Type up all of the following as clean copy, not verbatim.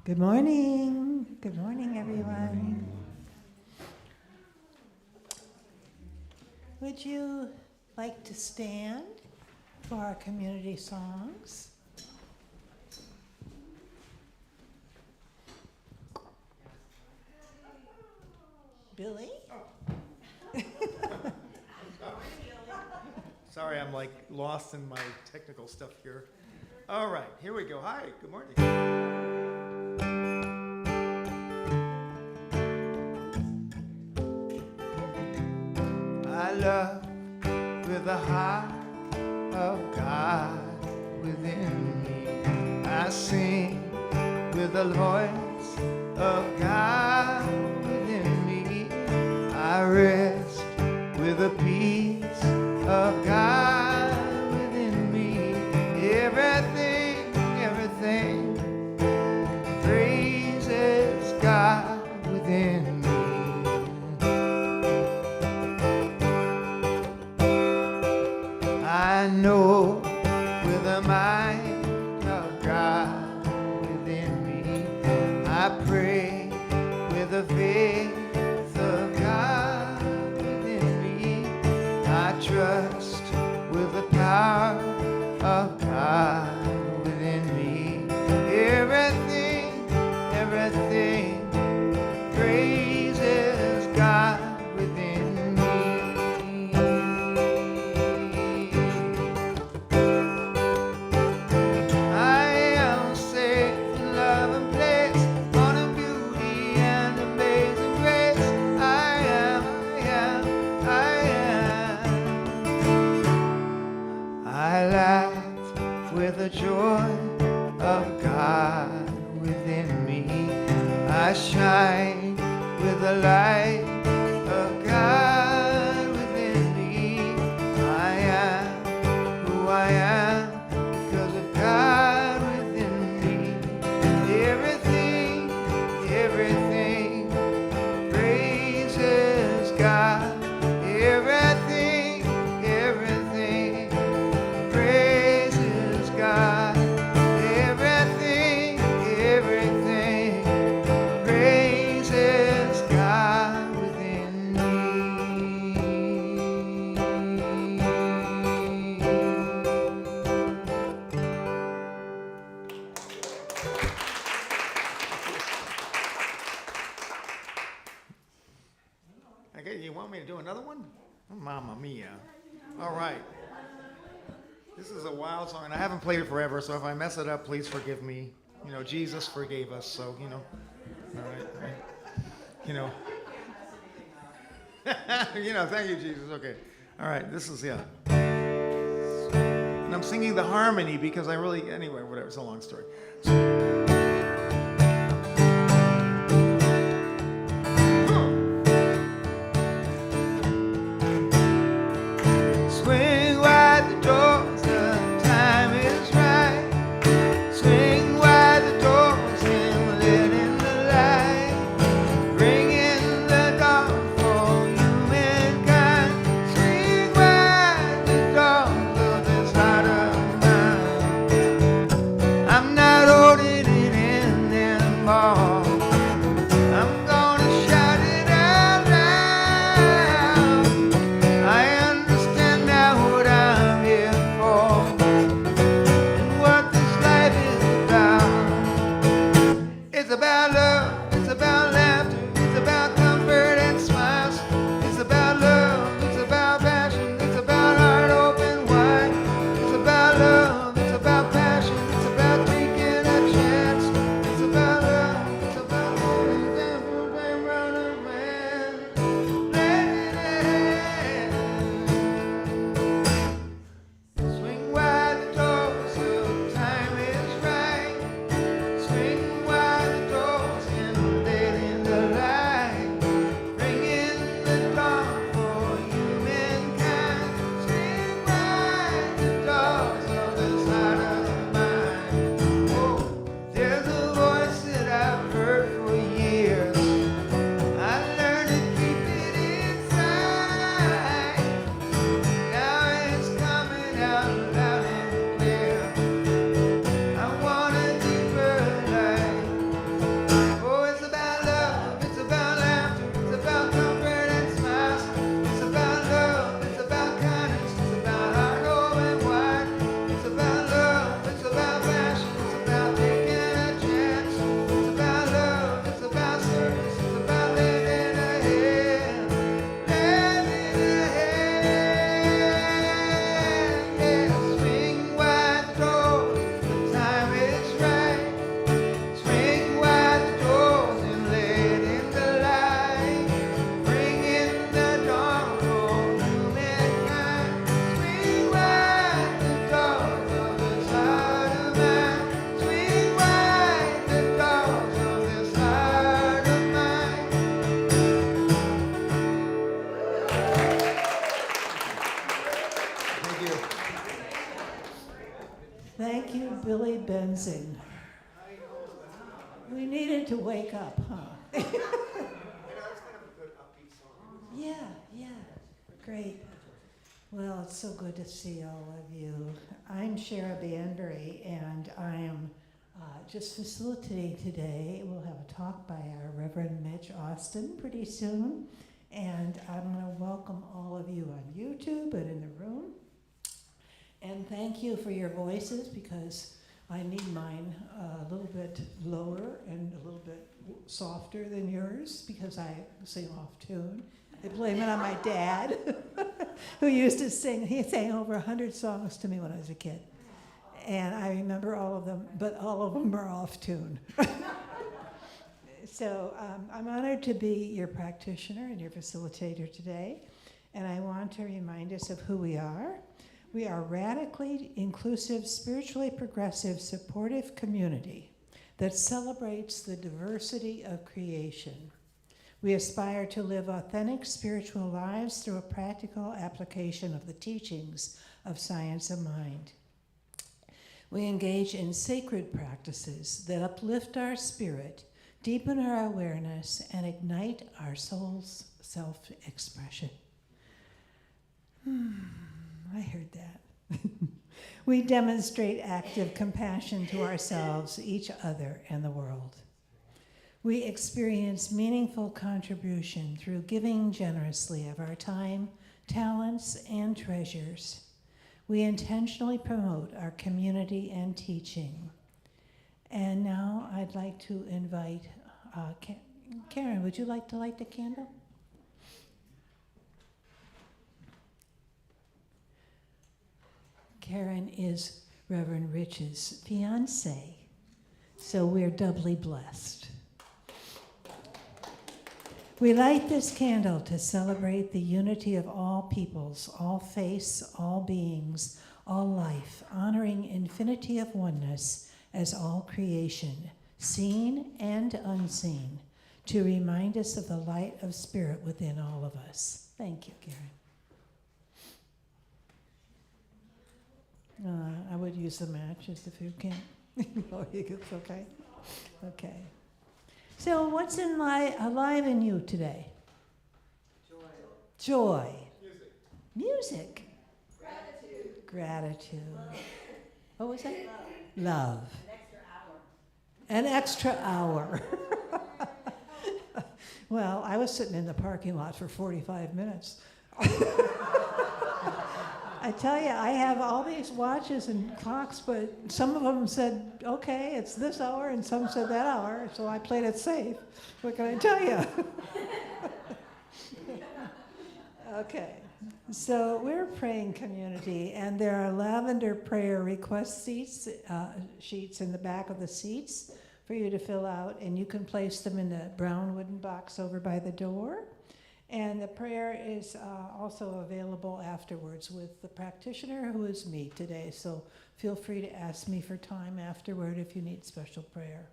Good morning. Good morning, everyone. Would you like to stand for our community songs? Billy? Sorry, I'm like lost in my technical stuff here. All right, here we go. Hi, good morning. I love with the heart of God within me. I sing with the voice of God within me. I rest with the peace of God within me. Everything praises God within me. I know with the mind of God within me. I pray with the faith of God within me. I trust with the power of God within me. Everything praises God within me. I am safe in love and place, on a beauty and amazing grace. I am. I laugh with the joy of God within me. I shine with the light of God within me. I am who I am because of God within me. Everything praises God. Everything praises God. Everything praises God within me. Okay, you want me to do another one? Oh, Mamma mia. All right. This is a wild song, and I haven't played it forever, so if I mess it up, please forgive me. You know, Jesus forgave us, so, you know. All right. You know. You know, thank you, Jesus. Okay. All right, this is, yeah. And I'm singing the harmony because I really, anyway, whatever, it's a long story. Swing wide the doors, the time is right. Swing wide the doors and let in the light. Bring in the dawn for humankind. Swing wide the doors of this heart of mine. I'm not holding Thank you, Billy Benzing. We needed to wake up, huh? Yeah, yeah, great. Well, it's so good to see all of you. I'm Shara Banbury, and I am just facilitating today. We'll have a talk by our Reverend Mitch Austin pretty soon, and I'm going to welcome all of you on YouTube and in the room. And thank you for your voices, because I need mine a little bit lower and a little bit softer than yours, because I sing off tune. I blame it on my dad, who used to sing. He sang over 100 songs to me when I was a kid. And I remember all of them, but all of them are off tune. So I'm honored to be your practitioner and your facilitator today. And I want to remind us of who we are. We are a radically inclusive, spiritually progressive, supportive community that celebrates the diversity of creation. We aspire to live authentic spiritual lives through a practical application of the teachings of science of mind. We engage in sacred practices that uplift our spirit, deepen our awareness, and ignite our soul's self-expression. I heard that. We demonstrate active compassion to ourselves, each other, and the world. We experience meaningful contribution through giving generously of our time, talents, and treasures. We intentionally promote our community and teaching. And now I'd like to invite Karen, would you like to light the candle? Karen is Reverend Rich's fiancée, so we're doubly blessed. We light this candle to celebrate the unity of all peoples, all faiths, all beings, all life, honoring infinity of oneness as all creation, seen and unseen, to remind us of the light of spirit within all of us. Thank you, Karen. I would use the matches if you can. Oh, it's okay. Okay. So what's alive in you today? Joy. Music. Gratitude. What was that? Love. An extra hour. Well, I was sitting in the parking lot for 45 minutes. I tell you, I have all these watches and clocks, but some of them said, okay, it's this hour, and some said that hour, so I played it safe. What can I tell you? Okay, so we're a praying community, and there are lavender prayer request sheets in the back of the seats for you to fill out, and you can place them in the brown wooden box over by the door. And the prayer is also available afterwards with the practitioner, who is me today. So feel free to ask me for time afterward if you need special prayer.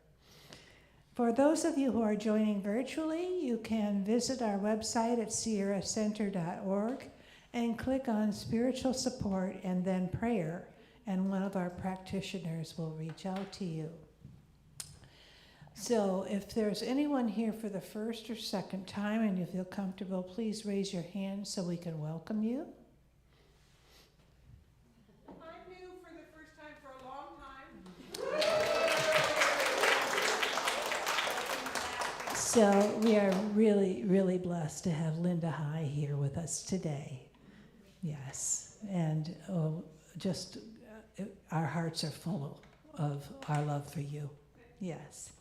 For those of you who are joining virtually, you can visit our website at sierracenter.org and click on spiritual support and then prayer, and one of our practitioners will reach out to you. So if there's anyone here for the first or second time and you feel comfortable, please raise your hand so we can welcome you. I'm new for the first time for a long time. So we are really, really blessed to have Linda High here with us today. Yes, and our hearts are full of our love for you. Yes.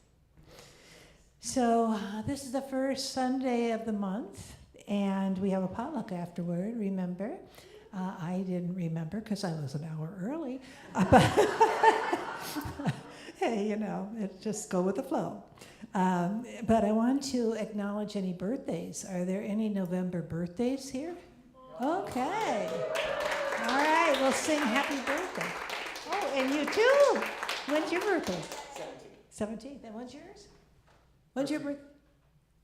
So this is the first Sunday of the month, and we have a potluck afterward, remember? I didn't remember because I was an hour early. But hey, just go with the flow. But I want to acknowledge any birthdays. Are there any November birthdays here? Okay. All right, we'll sing happy birthday. Oh, and you too. When's your birthday? 17th. And when's yours? When's your birthday?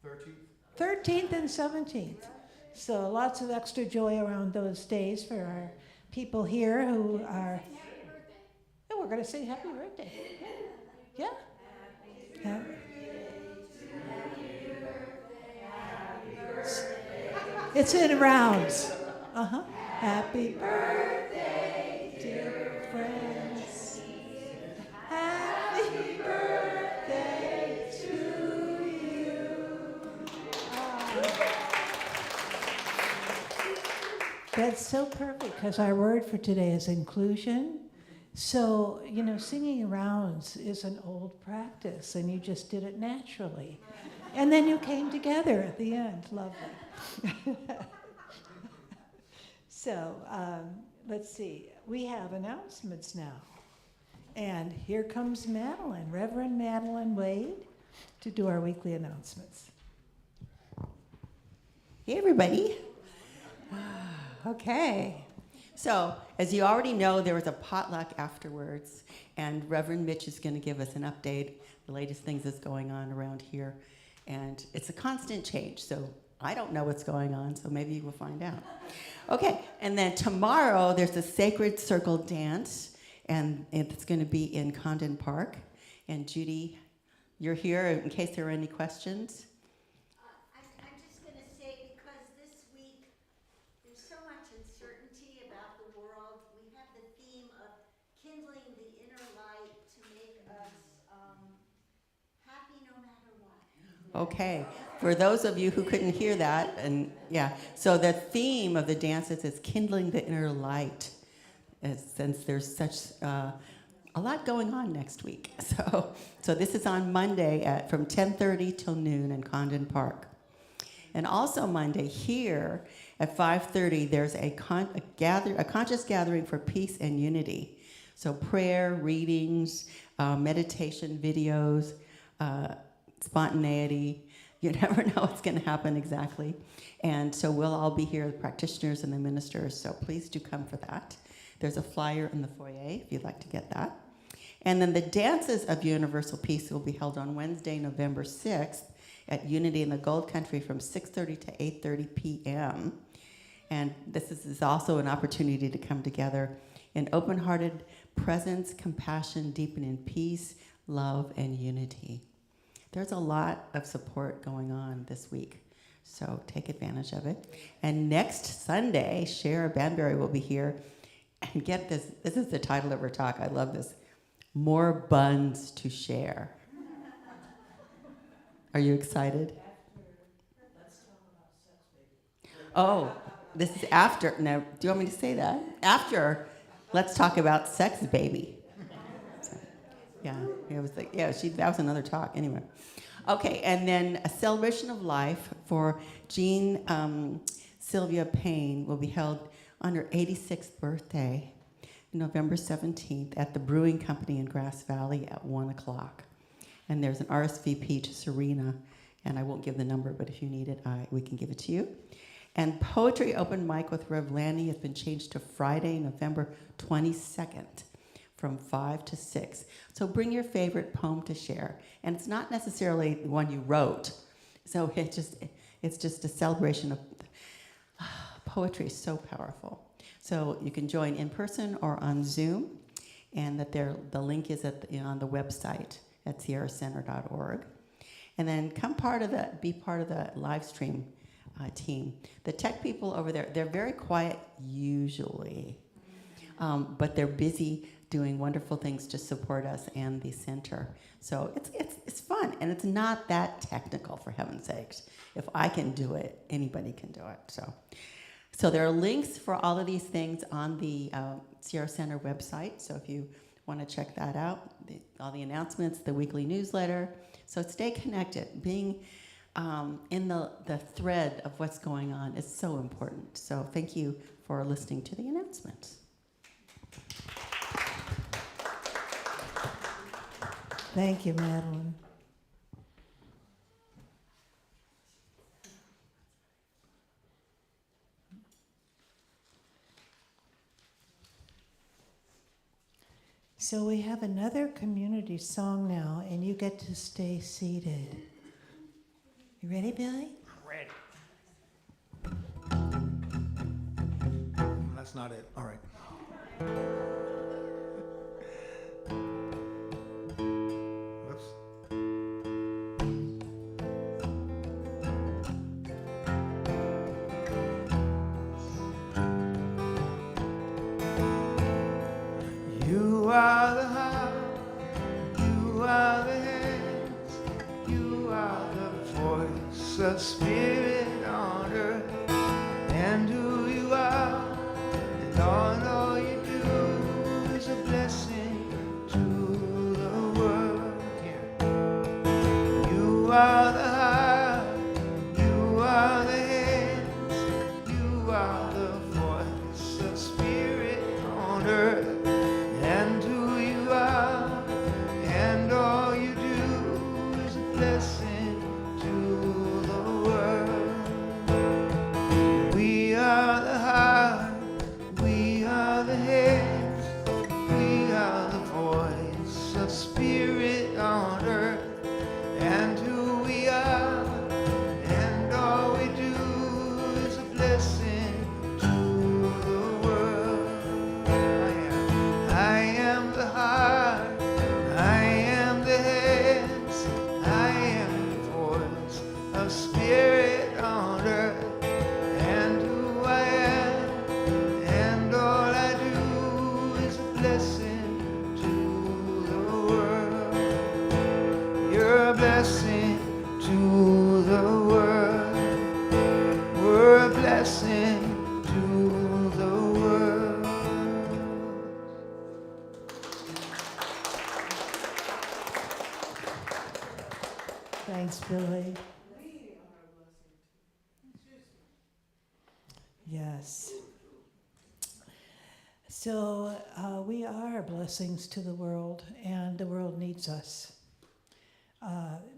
13th. 13th and 17th. So lots of extra joy around those days for our people here who are... Oh, we're we're going to sing happy birthday. Yeah. Yeah. It's in rounds. Uh-huh. Happy birthday, dear friends. Happy birthday to you. That's so perfect because our word for today is inclusion. So, singing rounds is an old practice and you just did it naturally. And then you came together at the end. Lovely. So, let's see. We have announcements now. And here comes Madeline, Reverend Madeline Wade, to do our weekly announcements. Hey, everybody. Okay. So, as you already know, there was a potluck afterwards, and Reverend Mitch is going to give us an update, the latest things that's going on around here. And it's a constant change, so I don't know what's going on, so maybe you will find out. Okay, and then tomorrow there's a Sacred Circle dance, and it's going to be in Condon Park. And Judy, you're here in case there are any questions. I'm just going to say, because this week there's so much uncertainty about the world, we have the theme of kindling the inner light to make us happy no matter what. Okay, for those of you who couldn't hear that, and yeah, so the theme of the dances is kindling the inner light, since there's such a lot going on next week. So this is on Monday from 10:30 till noon in Condon Park. And also Monday here at 5:30, there's a conscious gathering for peace and unity. So prayer, readings, meditation videos, spontaneity. You never know what's going to happen exactly. And so we'll all be here, the practitioners and the ministers, so please do come for that. There's a flyer in the foyer if you'd like to get that. And then the dances of Universal Peace will be held on Wednesday, November 6th at Unity in the Gold Country from 6:30 to 8:30 p.m. And this is also an opportunity to come together in open-hearted presence, compassion, deepening peace, love, and unity. There's a lot of support going on this week, so take advantage of it. And next Sunday, Shara Banbury will be here. And get this, this is the title of her talk. I love this. More buns to share. Are you excited? Oh, this is after. Now, do you want me to say that? After, let's talk about sex, baby. So, yeah, it was like, yeah, that was another talk. Anyway. Okay, and then a celebration of life for Jean Sylvia Payne will be held on her 86th birthday, November 17th, at the Brewing Company in Grass Valley at 1 o'clock. And there's an RSVP to Serena, and I won't give the number, but if you need it, we can give it to you. And Poetry Open Mic with Rev Lanny has been changed to Friday, November 22nd, from 5 to 6. So bring your favorite poem to share. And it's not necessarily the one you wrote. So it's just a celebration of poetry is so powerful. So you can join in person or on Zoom, and that the link is on the website at sierracenter.org. And then be part of the live stream team. The tech people over there, they're very quiet usually, but they're busy doing wonderful things to support us and the center. So it's fun, and it's not that technical, for heaven's sakes. If I can do it, anybody can do it. So there are links for all of these things on the Sierra Center website. So if you want to check that out, all the announcements, the weekly newsletter. So stay connected. Being in the thread of what's going on is so important. So thank you for listening to the announcements. Thank you, Madeline. So we have another community song now, and you get to stay seated. You ready, Billy? Ready. That's not it. All right. of spirit on earth, and who you are, and all you do is a blessing to the world. Yeah. You are the heart, you are the hands, you are the voice of spirit on earth, and who you are, and all you do is a blessing to the world. We are the heart, we are the hands, we are the voice of spirit on earth, and who we are, and all we do is a blessing to the world. I am the heart, I am the hands, I am the voice of spirit on earth, and who I am, and all I do is a blessing to the world. You're a blessing to the world. We're a blessing to the world. Thanks, Billy. Yes. So we are blessings to the world, and the world needs us.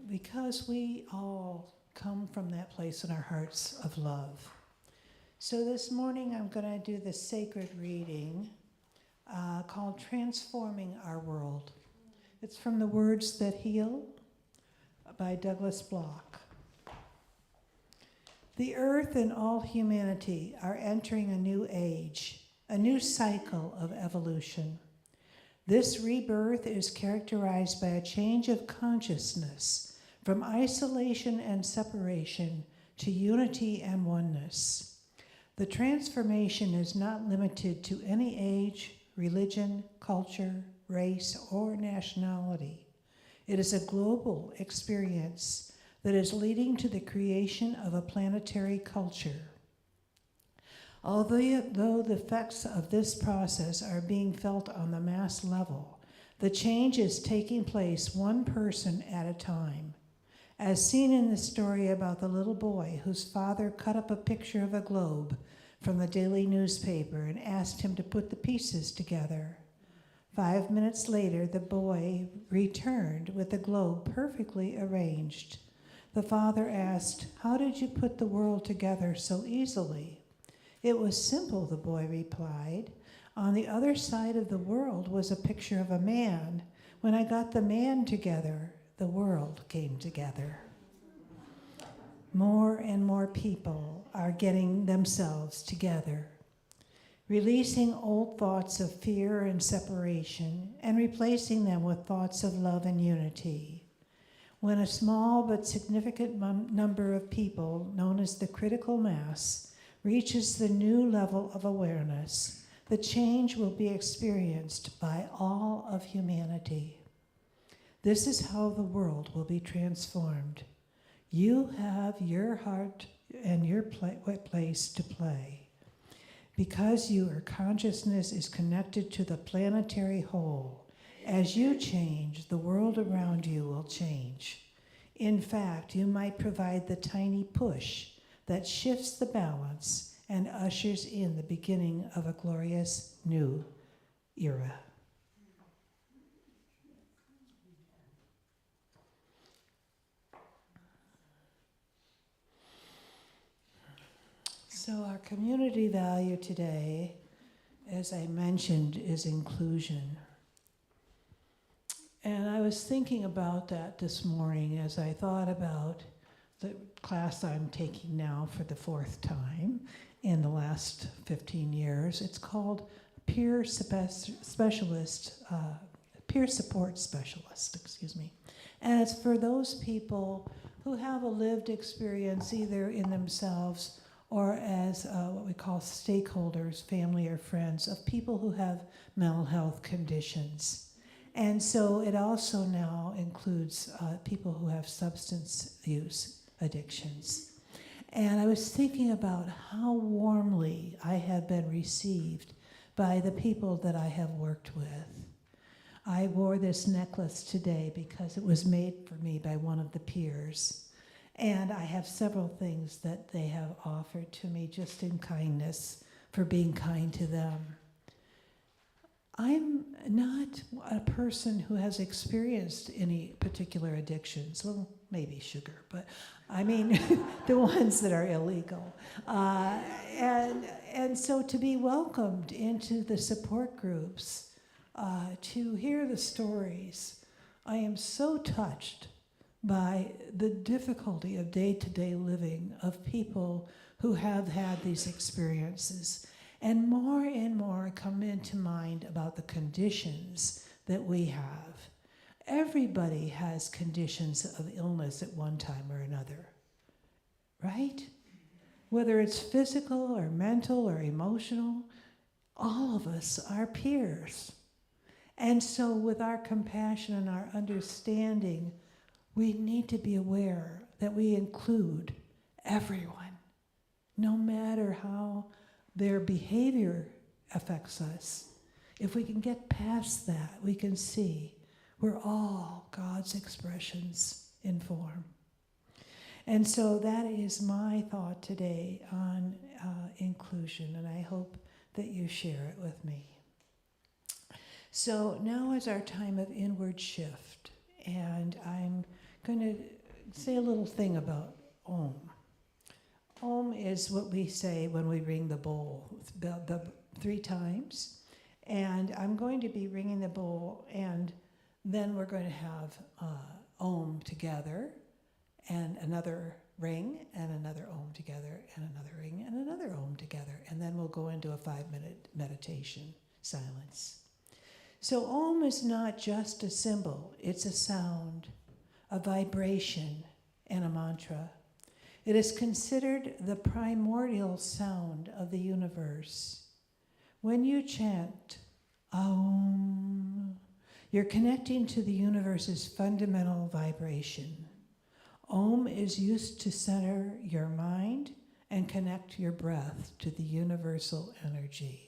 Because we all come from that place in our hearts of love. So this morning I'm going to do the sacred reading called Transforming Our World. It's from The Words That Heal by Douglas Bloch. The earth and all humanity are entering a new age, a new cycle of evolution. This rebirth is characterized by a change of consciousness from isolation and separation to unity and oneness. The transformation is not limited to any age, religion, culture, race, or nationality. It is a global experience that is leading to the creation of a planetary culture. Although the effects of this process are being felt on the mass level, the change is taking place one person at a time. As seen in the story about the little boy whose father cut up a picture of a globe from the daily newspaper and asked him to put the pieces together. 5 minutes later, the boy returned with the globe perfectly arranged. The father asked, "How did you put the world together so easily?" "It was simple," the boy replied. "On the other side of the world was a picture of a man. When I got the man together, the world came together." More and more people are getting themselves together, releasing old thoughts of fear and separation and replacing them with thoughts of love and unity. When a small but significant number of people, known as the critical mass, reaches the new level of awareness, the change will be experienced by all of humanity. This is how the world will be transformed. You have your heart and your place to play. Because your consciousness is connected to the planetary whole, as you change, the world around you will change. In fact, you might provide the tiny push that shifts the balance and ushers in the beginning of a glorious new era. So our community value today, as I mentioned, is inclusion. And I was thinking about that this morning as I thought about the class I'm taking now for the 4th time in the last 15 years. It's called Peer Support Specialist, And it's for those people who have a lived experience either in themselves or as what we call stakeholders, family or friends, of people who have mental health conditions. And so it also now includes people who have substance use addictions. And I was thinking about how warmly I have been received by the people that I have worked with. I wore this necklace today because it was made for me by one of the peers. And I have several things that they have offered to me just in kindness for being kind to them. I'm not a person who has experienced any particular addictions. Well, maybe sugar, but I mean the ones that are illegal. And so to be welcomed into the support groups, to hear the stories, I am so touched by the difficulty of day-to-day living of people who have had these experiences. And more come into mind about the conditions that we have. Everybody has conditions of illness at one time or another, right? Whether it's physical or mental or emotional, all of us are peers. And so with our compassion and our understanding, we need to be aware that we include everyone, no matter how their behavior affects us. If we can get past that, we can see we're all God's expressions in form. And so that is my thought today on inclusion, and I hope that you share it with me. So now is our time of inward shift, and I'm going to say a little thing about Om. Om is what we say when we ring the bowl, the 3 times. And I'm going to be ringing the bowl, and then we're going to have Om together, and another ring, and another Om together, and another ring, and another Om together. And then we'll go into a 5-minute meditation, silence. So Om is not just a symbol, it's a sound, a vibration, and a mantra. It is considered the primordial sound of the universe. When you chant Aum, you're connecting to the universe's fundamental vibration. Om is used to center your mind and connect your breath to the universal energy.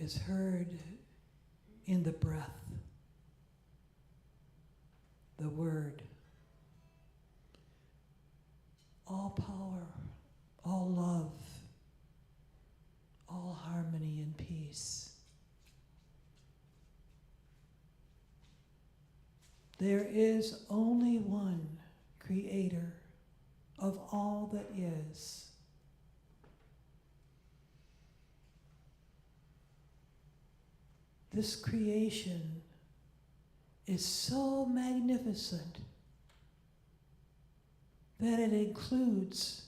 is heard in the breath, the word. All power, all love, all harmony and peace. There is only one creator of all that is. This creation is so magnificent that it includes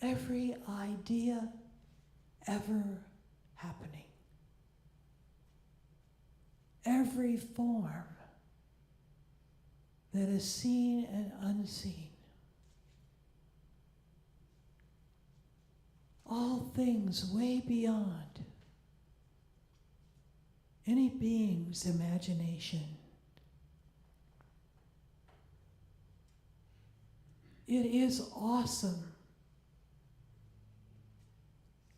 every idea ever happening, every form that is seen and unseen, all things way beyond any being's imagination. It is awesome,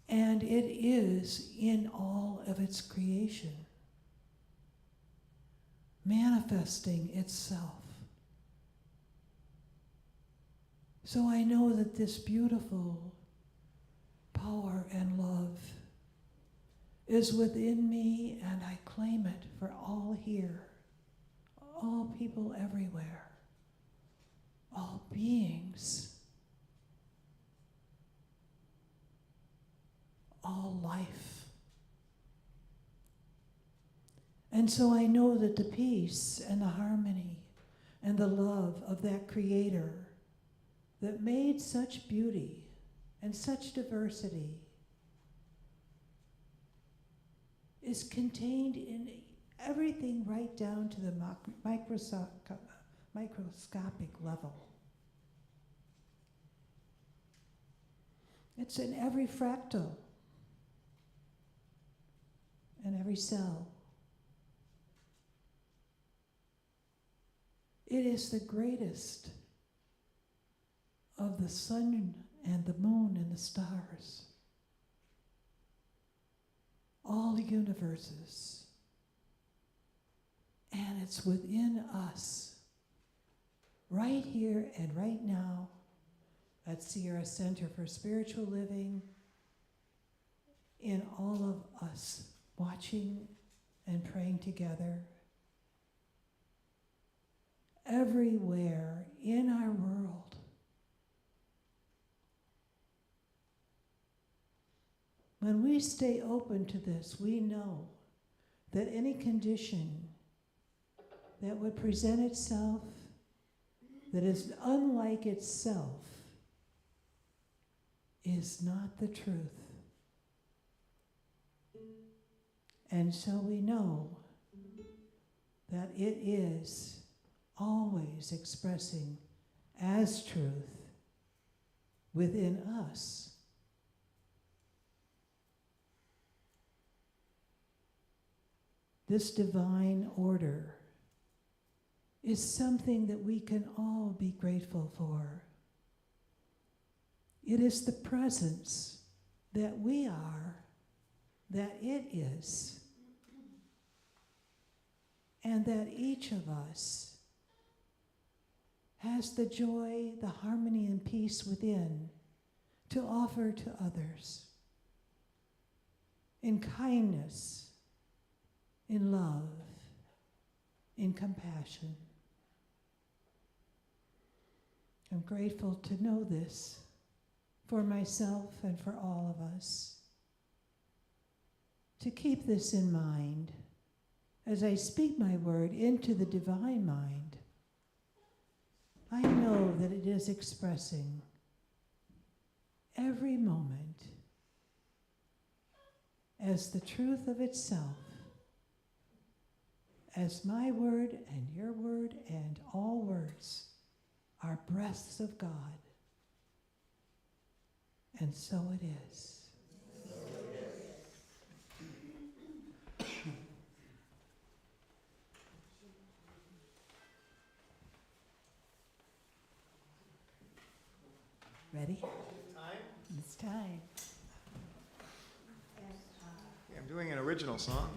and it is in all of its creation, manifesting itself. So I know that this beautiful power and love is within me, and I claim it for all here, all people everywhere, all beings, all life. And so I know that the peace and the harmony and the love of that Creator that made such beauty and such diversity is contained in everything right down to the microscopic level. It's in every fractal and every cell. It is the greatest of the sun and the moon and the stars, all universes, and it's within us, right here and right now at Sierra Center for Spiritual Living, in all of us watching and praying together, everywhere in our world. When we stay open to this, we know that any condition that would present itself that is unlike itself is not the truth. And so we know that it is always expressing as truth within us. This divine order is something that we can all be grateful for. It is the presence that we are, that it is, and that each of us has the joy, the harmony, and peace within to offer to others in kindness, in love, in compassion. I'm grateful to know this for myself and for all of us. To keep this in mind as I speak my word into the divine mind, I know that it is expressing every moment as the truth of itself, as my word and your word and all words are breaths of God. And so it is. Ready? It's time. And doing an original song.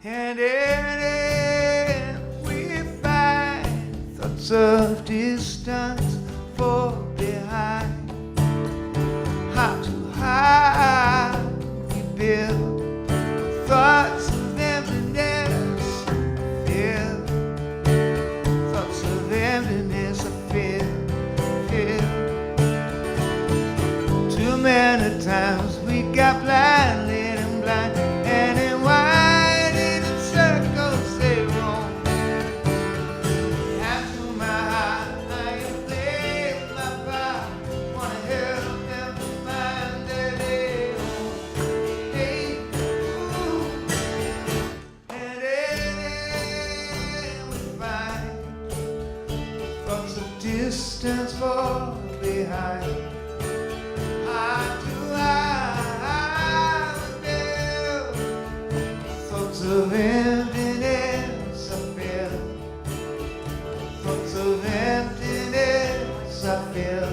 And in it we find thoughts of distance fall behind. How to hide we build thoughts of emptiness, feel thoughts of emptiness, I feel. Too many times we got blind, leading blind, and in winding circles they roam. Hand to my heart, I can play with my power. Wanna help them find their way home. Hey, ooh. And then we find thoughts of distance fall behind. Eye to eye we build thoughts of emptiness, I feel. Thoughts of emptiness, I feel.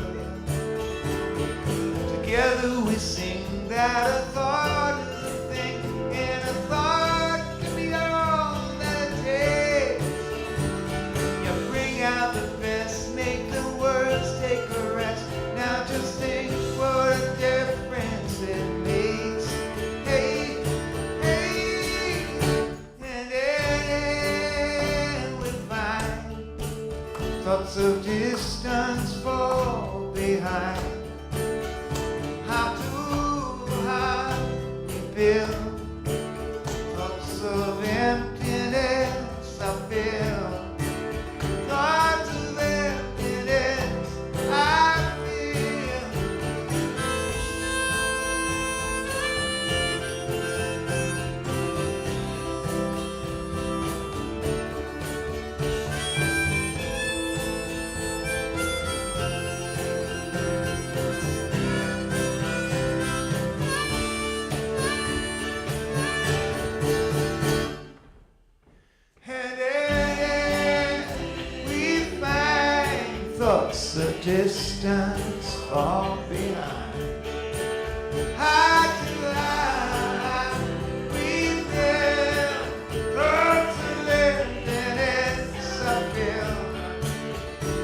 Together we sing that a thought is a thing, and a thought can be all that it takes. You bring out the best, make the words take a rest. Now just think what a difference it makes. Hey, hey, and then we find thoughts of distance fall behind. How to hide we build thoughts of emptiness, I feel. Thoughts of emptiness, I feel. And then we find thoughts of distance fall behind. High to high, we build thoughts of emptiness, I feel.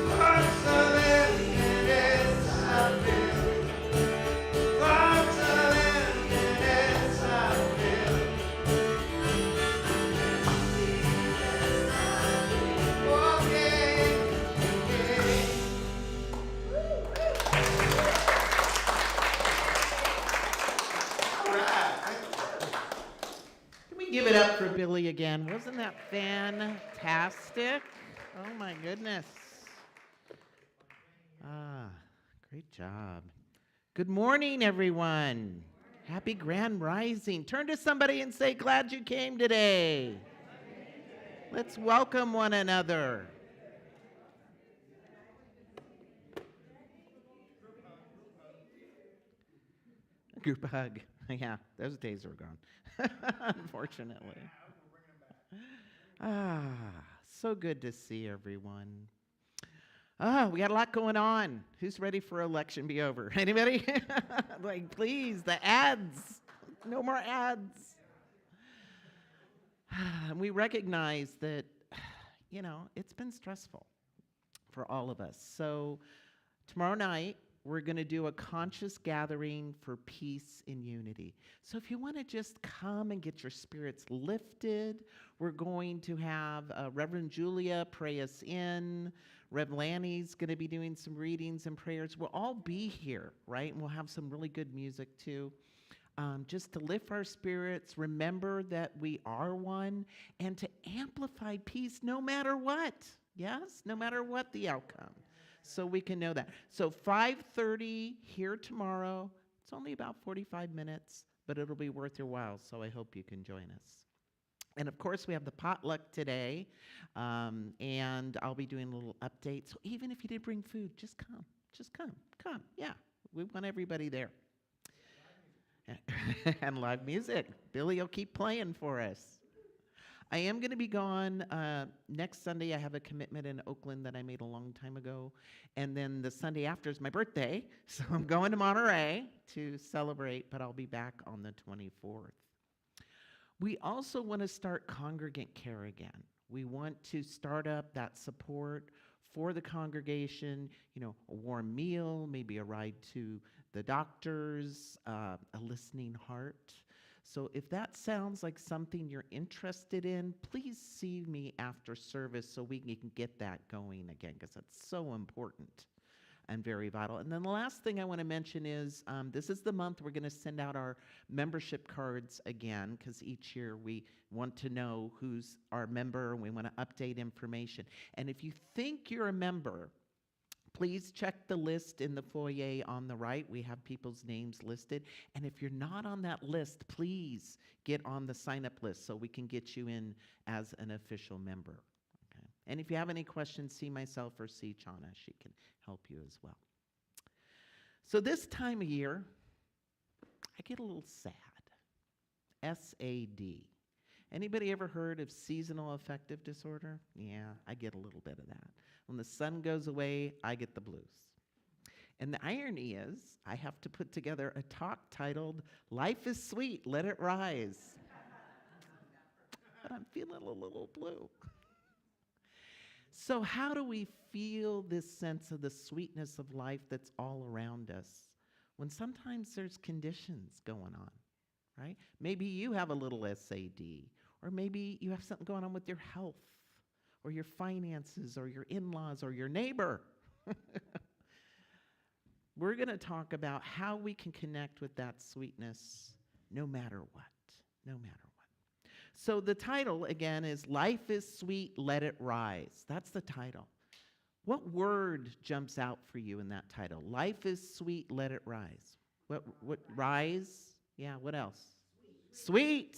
Thoughts of emptiness, I feel. Thoughts of emptiness, I feel. Can we give it up for Billy again? Wasn't that fantastic? Oh my goodness. Great job. Good morning, everyone. Happy Grand Rising. Turn to somebody and say, glad you came today. Let's welcome one another. Group hug. Yeah, those days are gone, unfortunately. So good to see everyone. We got a lot going on. Who's ready for election be over? Anybody? Like, please, the ads. No more ads. We recognize that, it's been stressful for all of us. So tomorrow night, we're going to do a conscious gathering for peace and unity. So if you want to just come and get your spirits lifted, we're going to have Reverend Julia pray us in. Rev Lanny's going to be doing some readings and prayers. We'll all be here, right? And we'll have some really good music too. Just to lift our spirits, remember that we are one, and to amplify peace no matter what. Yes? No matter what the outcome. So we can know that. So 5:30 here tomorrow. It's only about 45 minutes, but it'll be worth your while, so I hope you can join us. And of course, we have the potluck today, and I'll be doing a little update. So even if you did bring food, just come. Yeah, we want everybody there. And live music. Billy will keep playing for us. I am going to be gone next Sunday. I have a commitment in Oakland that I made a long time ago. And then the Sunday after is my birthday. So I'm going to Monterey to celebrate, but I'll be back on the 24th. We also want to start congregant care again. We want to start up that support for the congregation, you know, a warm meal, maybe a ride to the doctors, a listening heart. So if that sounds like something you're interested in, please see me after service so we can get that going again, because that's so important and very vital. And then the last thing I want to mention is this is the month we're going to send out our membership cards again, because each year we want to know who's our member and we want to update information. And if you think you're a member, please check the list in the foyer on the right. We have people's names listed. And if you're not on that list, please get on the sign-up list so we can get you in as an official member. Okay? And if you have any questions, see myself or see Chana. She can help you as well. So this time of year, I get a little sad. SAD. Anybody ever heard of seasonal affective disorder? Yeah, I get a little bit of that. When the sun goes away, I get the blues. And the irony is, I have to put together a talk titled, "Life is Sweet, Let It Rise." But I'm feeling a little blue. So how do we feel this sense of the sweetness of life that's all around us when sometimes there's conditions going on, right? Maybe you have a little SAD, or maybe you have something going on with your health, or your finances, or your in-laws, or your neighbor. We're going to talk about how we can connect with that sweetness no matter what, no matter what. So the title, again, is Life is Sweet, Let It Rise. That's the title. What word jumps out for you in that title? Life is sweet, let it rise. What rise? Yeah, what else? Sweet.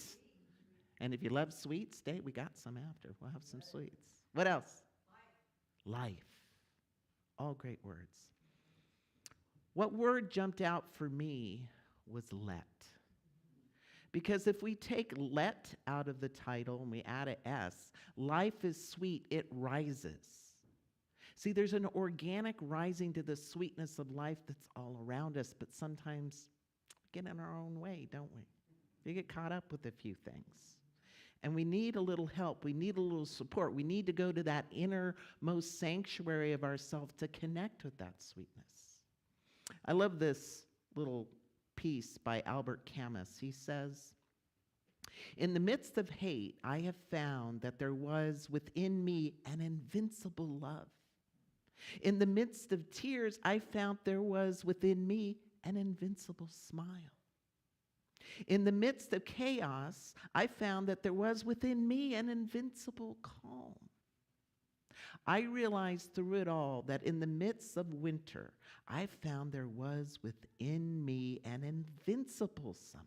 And if you love sweets, stay. We got some after. We'll have some sweets. What else? Life. All great words. What word jumped out for me was let. Because if we take let out of the title and we add an S, life is sweet, it rises. See, there's an organic rising to the sweetness of life that's all around us, but sometimes we get in our own way, don't we? We get caught up with a few things. And we need a little help. We need a little support. We need to go to that innermost sanctuary of ourselves to connect with that sweetness. I love this little piece by Albert Camus. He says, "In the midst of hate, I have found that there was within me an invincible love. In the midst of tears, I found there was within me an invincible smile. In the midst of chaos, I found that there was within me an invincible calm. I realized through it all that in the midst of winter, I found there was within me an invincible summer.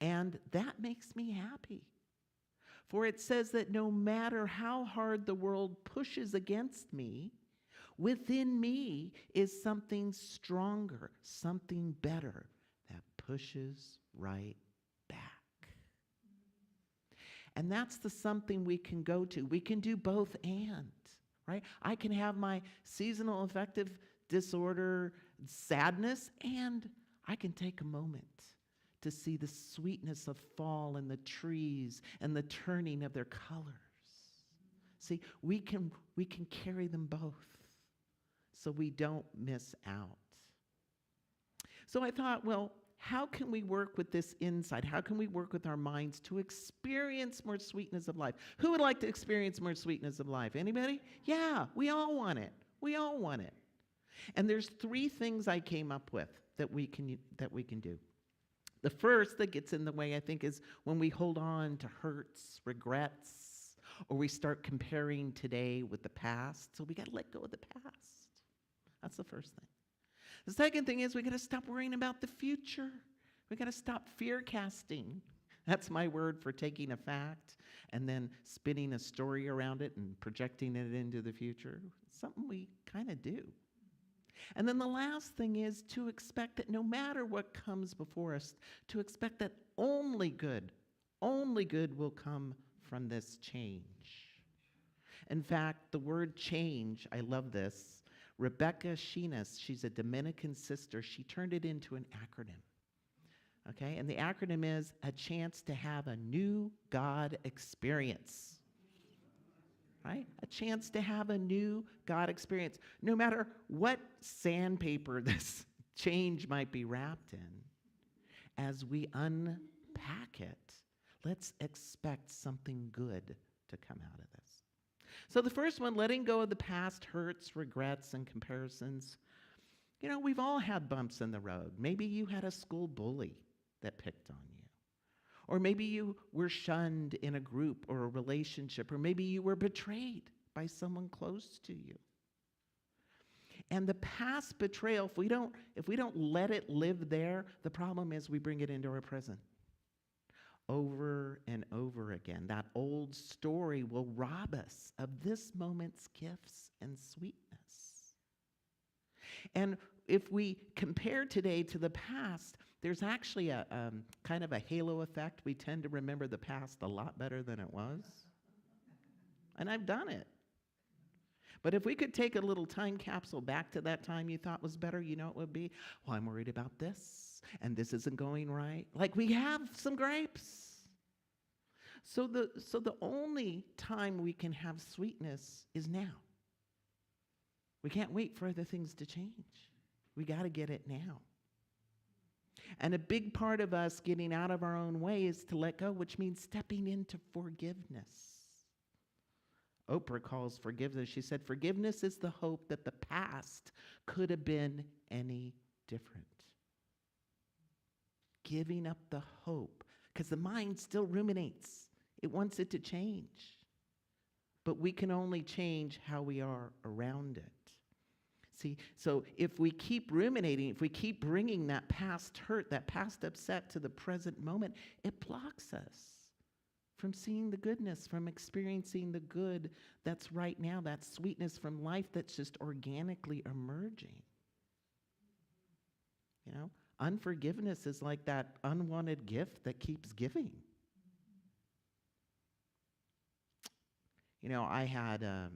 And that makes me happy. For it says that no matter how hard the world pushes against me, within me is something stronger, something better that pushes right back." And that's the something we can go to. We can do both and, right? I can have my seasonal affective disorder, sadness, and I can take a moment to see the sweetness of fall and the trees and the turning of their colors. See, we can carry them both so we don't miss out. So I thought, well, how can we work with this insight? How can we work with our minds to experience more sweetness of life? Who would like to experience more sweetness of life? Anybody? Yeah, we all want it. We all want it. And there's 3 things I came up with that we can do. The first that gets in the way, I think, is when we hold on to hurts, regrets, or we start comparing today with the past. So we got to let go of the past. That's the first thing. The second thing is we got to stop worrying about the future. We got to stop fear casting. That's my word for taking a fact and then spinning a story around it and projecting it into the future. It's something we kind of do. And then the last thing is to expect that no matter what comes before us, to expect that only good will come from this change. In fact, the word change, I love this. Rebecca Sheenis, she's a Dominican sister, she turned it into an acronym. Okay, and the acronym is a chance to have a new God experience. Right? A chance to have a new God experience. No matter what sandpaper this change might be wrapped in, as we unpack it, let's expect something good to come out of this. So the first one, letting go of the past hurts, regrets, and comparisons. You know, we've all had bumps in the road. Maybe you had a school bully that picked on you. Or maybe you were shunned in a group or a relationship, or maybe you were betrayed by someone close to you. And the past betrayal, if we don't let it live there, the problem is we bring it into our present. Over and over again, that old story will rob us of this moment's gifts and sweetness. And if we compare today to the past, there's actually a kind of a halo effect. We tend to remember the past a lot better than it was. And I've done it. But if we could take a little time capsule back to that time you thought was better, you know what it would be? Well, I'm worried about this, and this isn't going right. Like, we have some grapes. So the only time we can have sweetness is now. We can't wait for other things to change. We got to get it now. And a big part of us getting out of our own way is to let go, which means stepping into forgiveness. Oprah calls forgiveness. She said, forgiveness is the hope that the past could have been any different. Giving up the hope, because the mind still ruminates. It wants it to change. But we can only change how we are around it. See, so if we keep ruminating, if we keep bringing that past hurt, that past upset to the present moment, it blocks us from seeing the goodness, from experiencing the good that's right now, that sweetness from life that's just organically emerging. You know, unforgiveness is like that unwanted gift that keeps giving. You know, I had a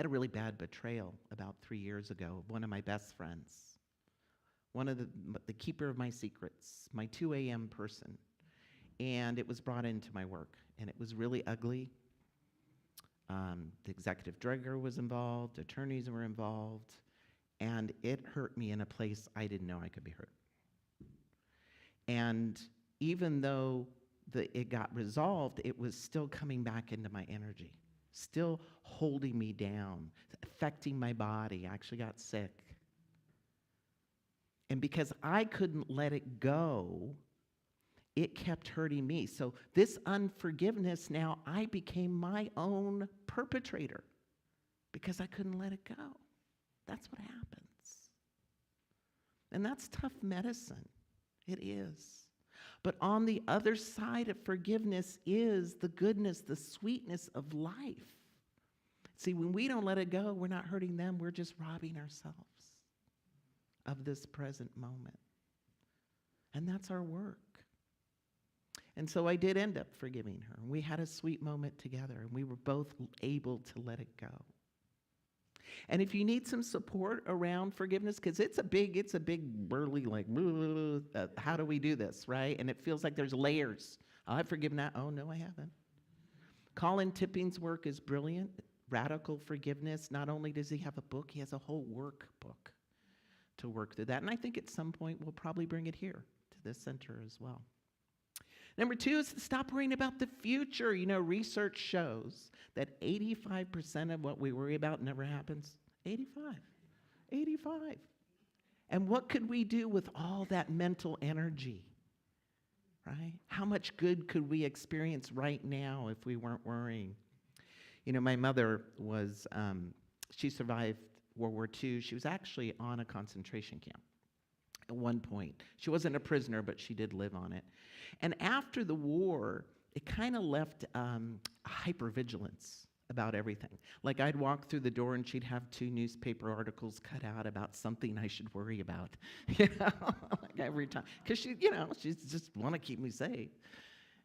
really bad betrayal about 3 years ago of one of my best friends, one of the keeper of my secrets, my 2 a.m. person. And it was brought into my work, and it was really ugly. The executive director was involved, attorneys were involved, and it hurt me in a place I didn't know I could be hurt. And even though it got resolved, it was still coming back into my energy, still holding me down, affecting my body. I actually got sick. And because I couldn't let it go, it kept hurting me. So this unforgiveness, now I became my own perpetrator because I couldn't let it go. That's what happens. And that's tough medicine. It is. But on the other side of forgiveness is the goodness, the sweetness of life. See, when we don't let it go, we're not hurting them, we're just robbing ourselves of this present moment. And that's our work. And so I did end up forgiving her. We had a sweet moment together, and we were both able to let it go. And if you need some support around forgiveness, because it's a big burly, like, how do we do this, right? And it feels like there's layers. Oh, I've forgiven that. Oh, no, I haven't. Colin Tipping's work is brilliant. Radical Forgiveness. Not only does he have a book, he has a whole workbook to work through that. And I think at some point we'll probably bring it here to this center as well. Number 2 is to stop worrying about the future. You know, research shows that 85% of what we worry about never happens. 85. And what could we do with all that mental energy, right? How much good could we experience right now if we weren't worrying? You know, my mother was, she survived World War II. She was actually on a concentration camp at one point. She wasn't a prisoner, but she did live on it. And after the war, it kind of left a hypervigilance about everything. Like I'd walk through the door and she'd have 2 newspaper articles cut out about something I should worry about, like every time. Because she just want to keep me safe.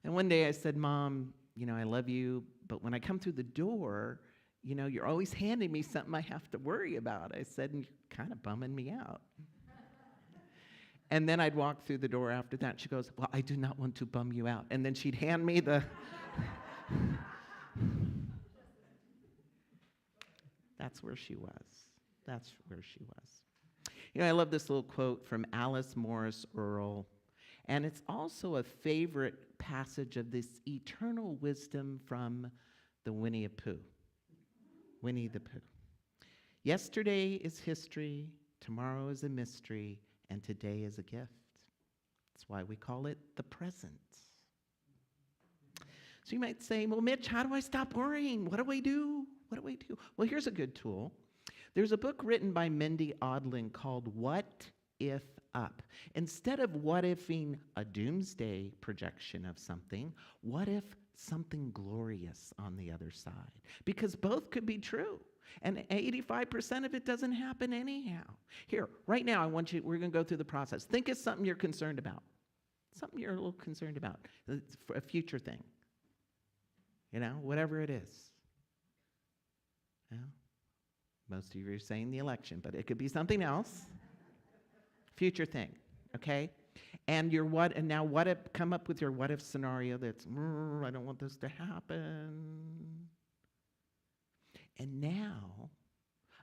And one day I said, Mom, I love you, but when I come through the door, you're always handing me something I have to worry about. I said, and you're kind of bumming me out. And then I'd walk through the door after that. She goes, well, I do not want to bum you out. And then she'd hand me the... That's where she was. That's where she was. I love this little quote from Alice Morris Earle. And it's also a favorite passage of this eternal wisdom from the Winnie the Pooh. Winnie the Pooh. Yesterday is history, tomorrow is a mystery, and today is a gift. That's why we call it the present. So you might say, well, Mitch, how do I stop worrying? What do I do? What do I do? Well, here's a good tool. There's a book written by Mindy Odlin called What If Up? Instead of what ifing a doomsday projection of something, what if something glorious on the other side? Because both could be true. And 85% of it doesn't happen anyhow. Here, right now, we're going to go through the process. Think of something you're concerned about. Something you're a little concerned about. It's a future thing. Whatever it is. Most of you are saying the election, but it could be something else. Future thing, okay? And now what if, come up with your what if scenario that's, I don't want this to happen. And now,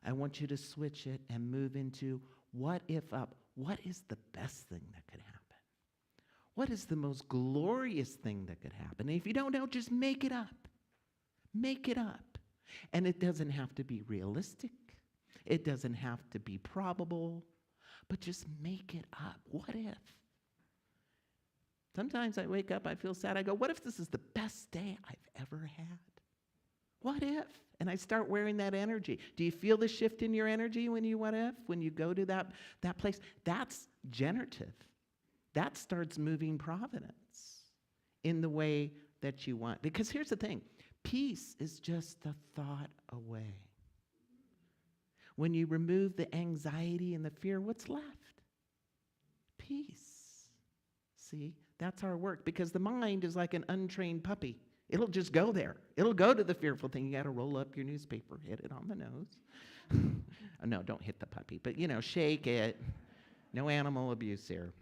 I want you to switch it and move into what if up. What is the best thing that could happen? What is the most glorious thing that could happen? And if you don't know, just make it up. Make it up. And it doesn't have to be realistic. It doesn't have to be probable. But just make it up. What if? Sometimes I wake up, I feel sad. I go, what if this is the best day I've ever had? What if? And I start wearing that energy. Do you feel the shift in your energy when you what if? When you go to that place? That's generative. That starts moving providence in the way that you want. Because here's the thing. Peace is just a thought away. When you remove the anxiety and the fear, what's left? Peace. See, that's our work, because the mind is like an untrained puppy. It'll just go there. It'll go to the fearful thing. You got to roll up your newspaper, hit it on the nose. Oh, no, don't hit the puppy, but shake it. No animal abuse here.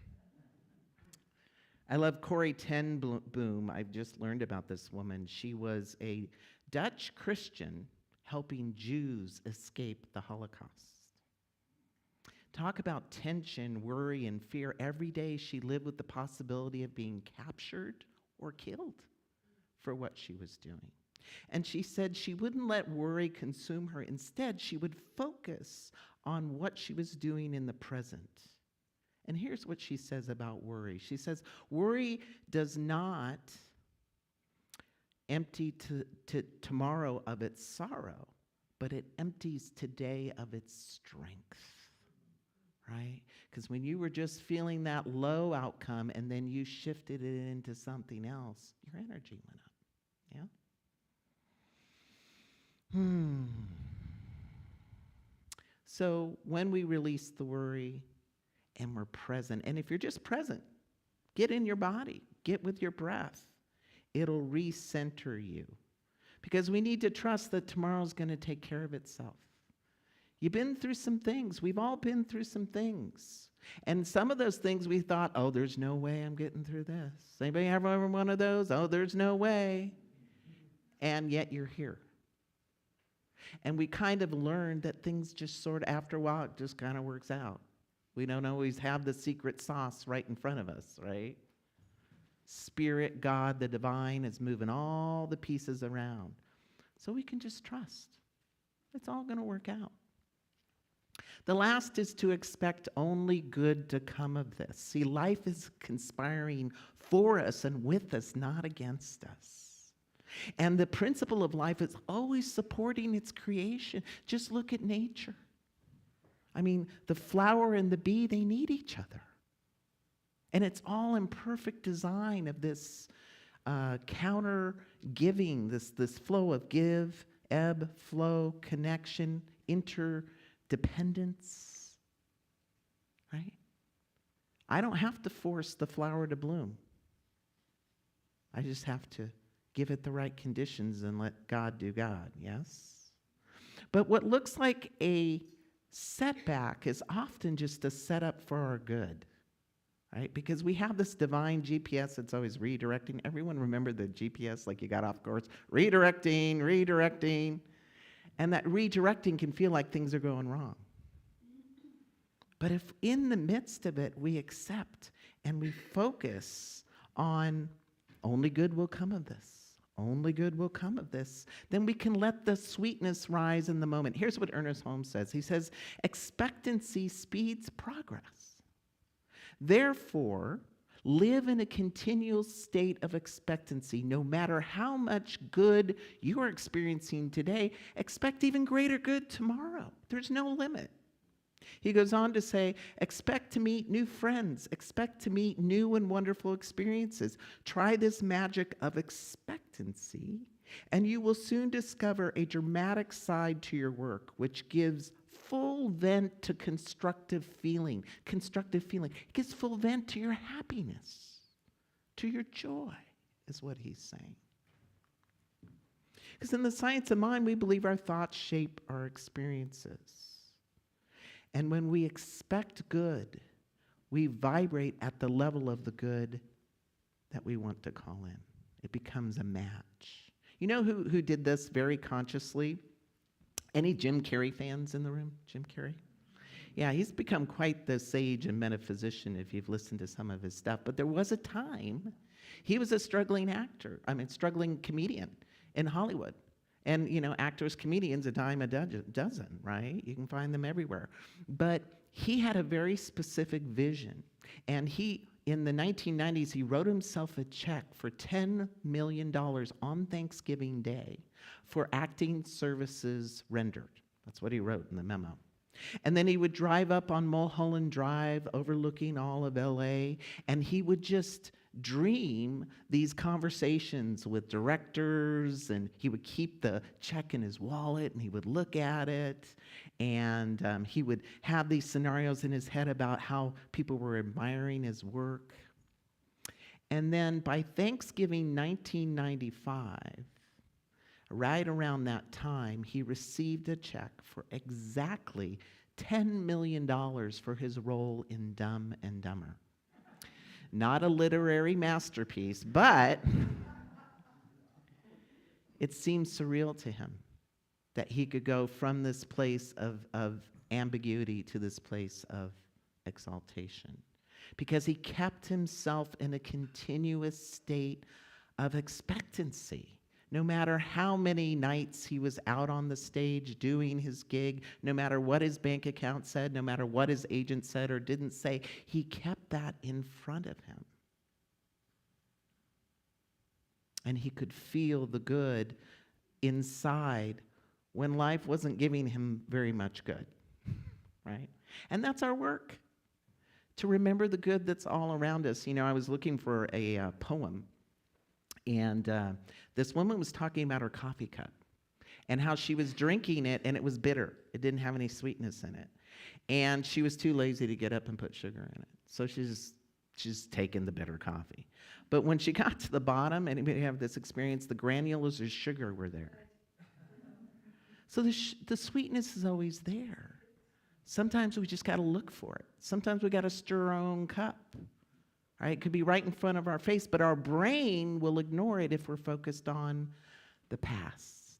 I love Corrie ten Boom. I've just learned about this woman. She was a Dutch Christian helping Jews escape the Holocaust. Talk about tension, worry, and fear. Every day she lived with the possibility of being captured or killed for what she was doing. And she said she wouldn't let worry consume her. Instead, she would focus on what she was doing in the present. And here's what she says about worry. She says, worry does not empty tomorrow of its sorrow, but it empties today of its strength, right? Because when you were just feeling that low outcome and then you shifted it into something else, your energy went up, yeah? So when we release the worry, and we're present. And if you're just present, get in your body, get with your breath. It'll recenter you. Because we need to trust that tomorrow's going to take care of itself. You've been through some things. We've all been through some things. And some of those things we thought, oh, there's no way I'm getting through this. Anybody have ever one of those? Oh, there's no way. And yet you're here. And we kind of learned that things just sort of, after a while, it just kind of works out. We don't always have the secret sauce right in front of us, right? Spirit, God, the divine is moving all the pieces around. So we can just trust. It's all going to work out. The last is to expect only good to come of this. See, life is conspiring for us and with us, not against us. And the principle of life is always supporting its creation. Just look at nature. I mean, the flower and the bee, they need each other. And it's all in perfect design of this counter giving, this flow of give ebb, flow, connection, interdependence, right? I don't have to force the flower to bloom. I just have to give it the right conditions and let God do God, yes? But what looks like a setback is often just a setup for our good, right? Because we have this divine GPS that's always redirecting. Everyone remember the GPS, like you got off course? Redirecting. And that redirecting can feel like things are going wrong. But if in the midst of it we accept and we focus on only good will come of this, only good will come of this, then we can let the sweetness rise in the moment. Here's what Ernest Holmes says. He says, expectancy speeds progress. Therefore, live in a continual state of expectancy. No matter how much good you are experiencing today, expect even greater good tomorrow. There's no limit. He goes on to say, expect to meet new friends. Expect to meet new and wonderful experiences. Try this magic of expectancy, and you will soon discover a dramatic side to your work, which gives full vent to constructive feeling. Constructive feeling. It gives full vent to your happiness, to your joy, is what he's saying. Because in the science of mind, we believe our thoughts shape our experiences. And when we expect good, we vibrate at the level of the good that we want to call in. It becomes a match. You know who did this very consciously? Any Jim Carrey fans in the room? Jim Carrey? Yeah, he's become quite the sage and metaphysician if you've listened to some of his stuff. But there was a time he was a struggling comedian in Hollywood. And, you know, actors, comedians, a dime a dozen, right? You can find them everywhere. But he had a very specific vision. And in the 1990s, he wrote himself a check for $10 million on Thanksgiving Day for acting services rendered. That's what he wrote in the memo. And then he would drive up on Mulholland Drive, overlooking all of LA, and he would just dream these conversations with directors, and he would keep the check in his wallet, and he would look at it, and he would have these scenarios in his head about how people were admiring his work. And then by Thanksgiving 1995, right around that time, he received a check for exactly $10 million for his role in Dumb and Dumber. Not a literary masterpiece, but it seemed surreal to him that he could go from this place of ambiguity to this place of exaltation, because he kept himself in a continuous state of expectancy. No matter how many nights he was out on the stage doing his gig, no matter what his bank account said, no matter what his agent said or didn't say, he kept that in front of him. And he could feel the good inside when life wasn't giving him very much good, right? And that's our work, to remember the good that's all around us. You know, I was looking for a poem, and this woman was talking about her coffee cup and how she was drinking it and it was bitter. It didn't have any sweetness in it. And she was too lazy to get up and put sugar in it. So she's taken the bitter coffee. But when she got to the bottom, anybody have this experience, the granules of sugar were there. So the sweetness is always there. Sometimes we just got to look for it. Sometimes we got to stir our own cup. Right? It could be right in front of our face, but our brain will ignore it if we're focused on the past,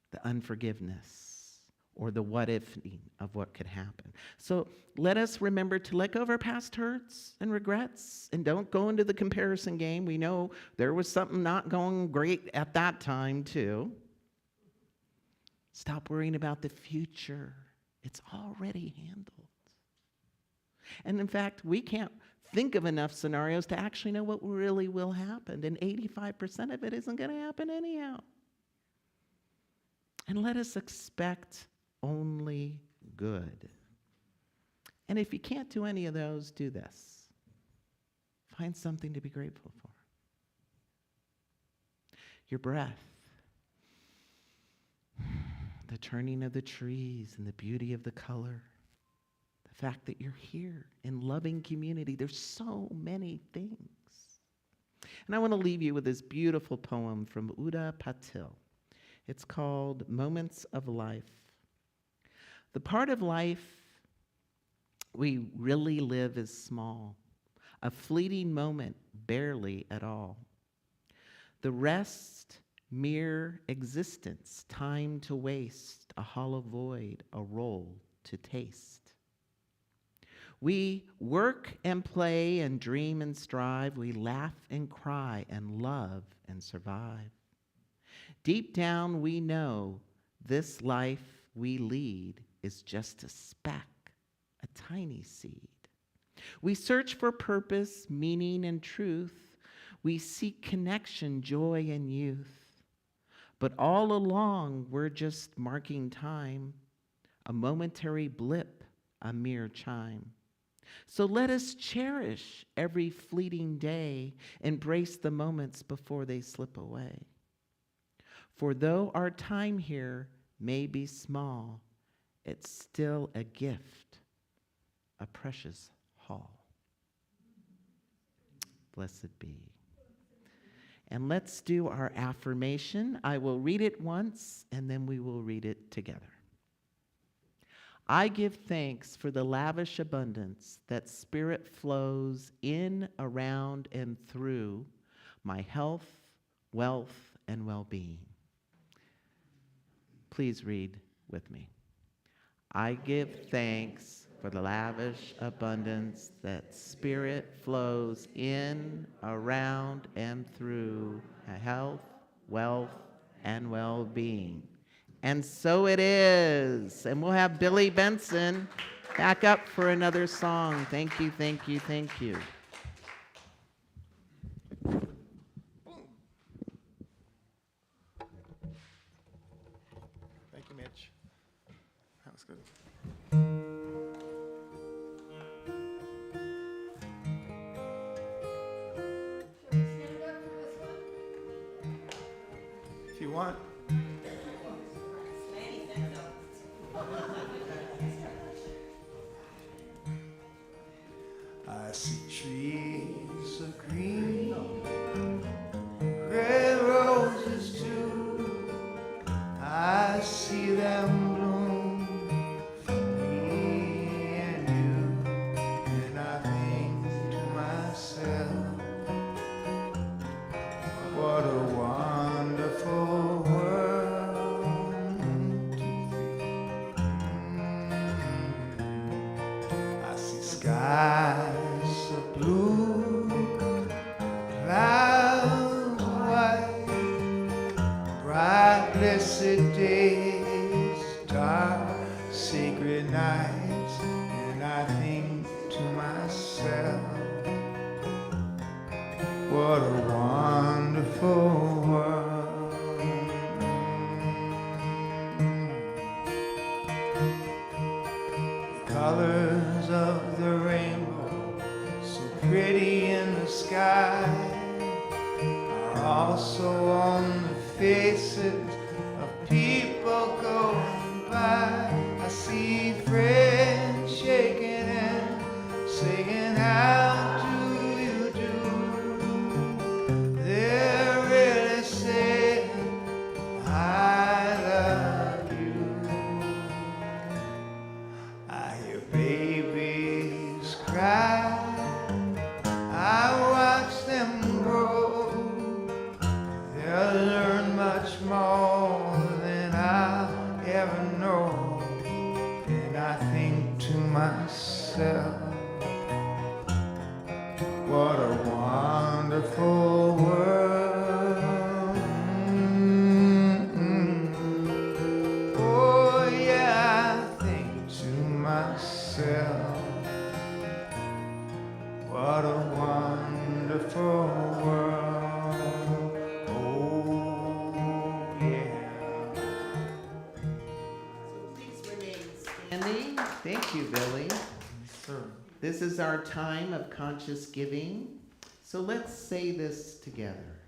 the unforgiveness, or the what if of what could happen. So let us remember to let go of our past hurts and regrets, and don't go into the comparison game. We know there was something not going great at that time too. Stop worrying about the future. It's already handled. And in fact, we can't think of enough scenarios to actually know what really will happen. And 85% of it isn't going to happen anyhow. And let us expect only good. And if you can't do any of those, do this. Find something to be grateful for. Your breath. the turning of the trees and the beauty of the color, the fact that you're here in loving community. There's so many things. And I want to leave you with this beautiful poem from Uda Patil. It's called Moments of Life. The part of life we really live is small, a fleeting moment, barely at all. The rest, mere existence, time to waste, a hollow void, a role to taste. We work and play and dream and strive. We laugh and cry and love and survive. Deep down we know this life we lead is just a speck, a tiny seed. We search for purpose, meaning, and truth. We seek connection, joy, and youth. But all along, we're just marking time, a momentary blip, a mere chime. So let us cherish every fleeting day, embrace the moments before they slip away. For though our time here may be small, it's still a gift, a precious haul. Blessed be. And let's do our affirmation. I will read it once, and then we will read it together. I give thanks for the lavish abundance that Spirit flows in, around, and through my health, wealth, and well-being. Please read with me. I give thanks for the lavish abundance that Spirit flows in, around, and through my health, wealth, and well-being. And so it is. And we'll have Billy Benson back up for another song. Thank you, thank you, thank you. Thank you, Mitch. That was good. If you want. I see trees of green, red roses too. I see them bloom for me and you, and I think to myself, what a wonderful world to be. I see skies of blue, clouds of white, bright blessed days, dark sacred nights, and I think to myself, what a wonderful world. The colors of the rainbow, so pretty in the sky, are also on the faces of people going by. I see friends shaking hands, saying, how do you do? They're really saying, I love you. I hear babies cry, I watch them grow. They'll learn much more than I'll ever know. And I think to myself, what a wonderful world. Oh yeah, I think to myself, what a wonderful world. Oh yeah. So please remain standing. Thank you, Billy. Sir. This is our time of conscious giving. So let's say this together.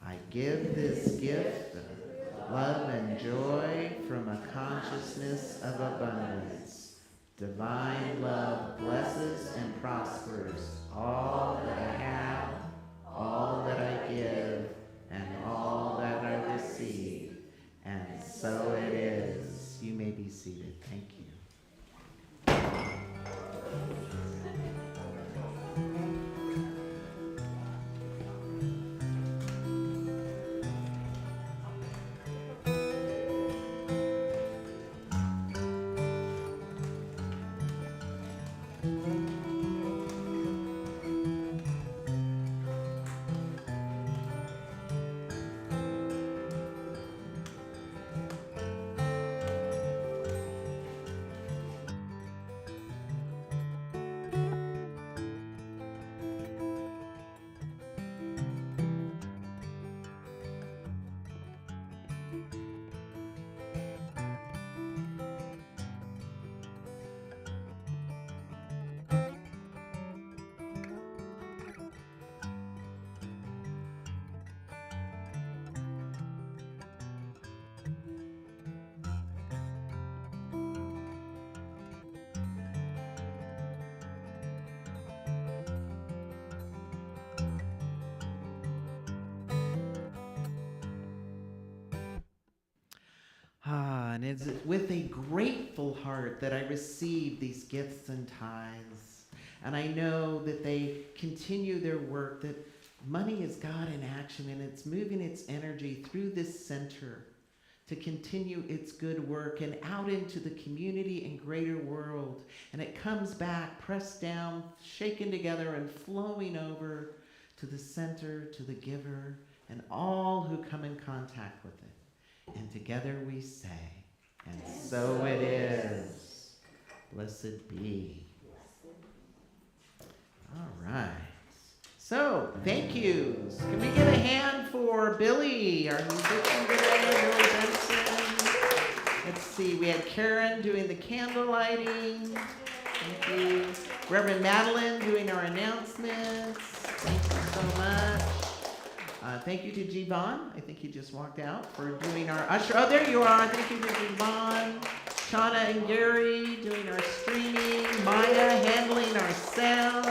I give this gift of love and joy from a consciousness of abundance. Divine love blesses and prospers all that I have, all that I give, and all that I receive. And so it is. You may be seated. Thank you. And it's with a grateful heart that I receive these gifts and tithes. And I know that they continue their work, that money is God in action, and it's moving its energy through this center to continue its good work and out into the community and greater world. And it comes back, pressed down, shaken together, and flowing over to the center, to the giver, and all who come in contact with it. And together we say, and so it is. Blessed be. All right. So, thank yous. Can we get a hand for Billy, our musician today, Billy Benson? Let's see, we had Karen doing the candle lighting. Thank you. Reverend Madeline doing our announcements. Thank you so much. Thank you to Jivan. I think he just walked out for doing our usher. Oh, there you are. Thank you to Jivan. Shauna and Gary doing our streaming. Maya handling our sound.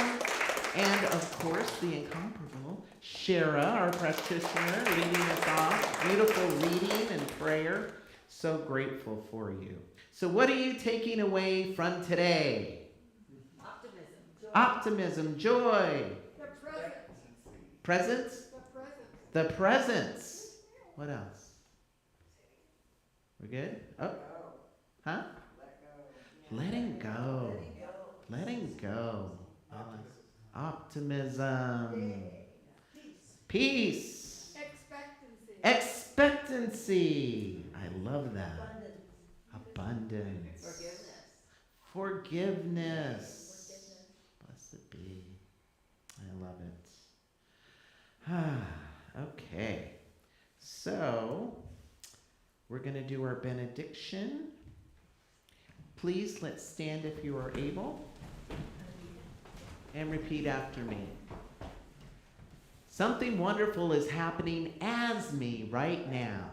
And, of course, the incomparable Shara, our practitioner, leading us off. Beautiful reading and prayer. So grateful for you. So what are you taking away from today? Optimism, joy. The present. Presence? The present. The presence. What else? We're good? Oh. Huh? Letting go. Letting go. I like optimism. Peace. Expectancy. Expectancy. I love that. Abundance. Forgiveness. Blessed be. I love it. Okay. So, we're going to do our benediction. Please, let's stand if you are able. And repeat after me. Something wonderful is happening as me right now.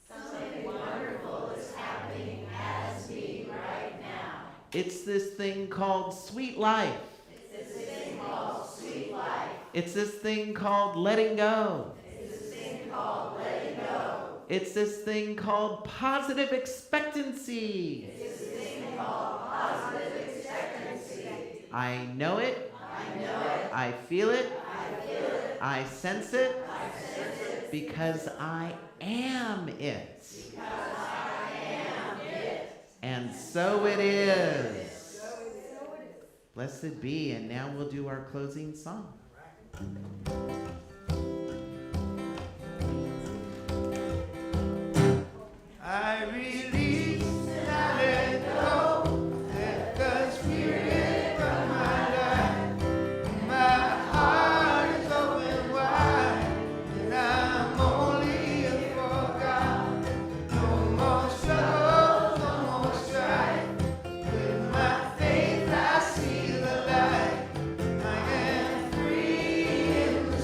Something wonderful is happening as me right now. It's this thing called sweet life. It's this thing called sweet life. It's this thing called letting go. It's this thing called letting go. It's this thing called positive expectancy. It's this thing called positive expectancy. I know it. I know it. I feel it. I feel it. I sense it. I sense it. Because I am it. Because I am it. And so it is. Blessed be. And now we'll do our closing song. I release and I let go. Let the spirit run my life. My heart is open wide, and I'm only here for God. No more struggles, no more strife. With my faith I see the light. I am free in the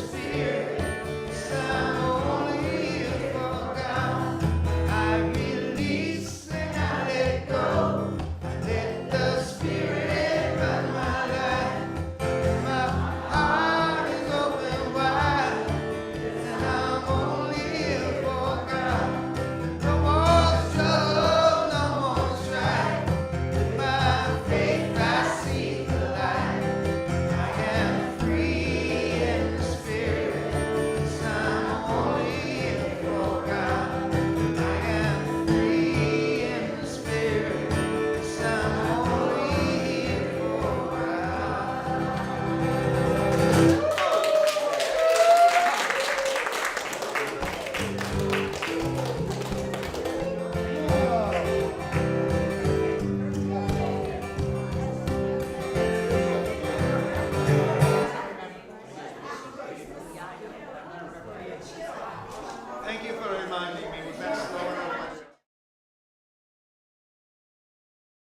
Thank you for reminding me.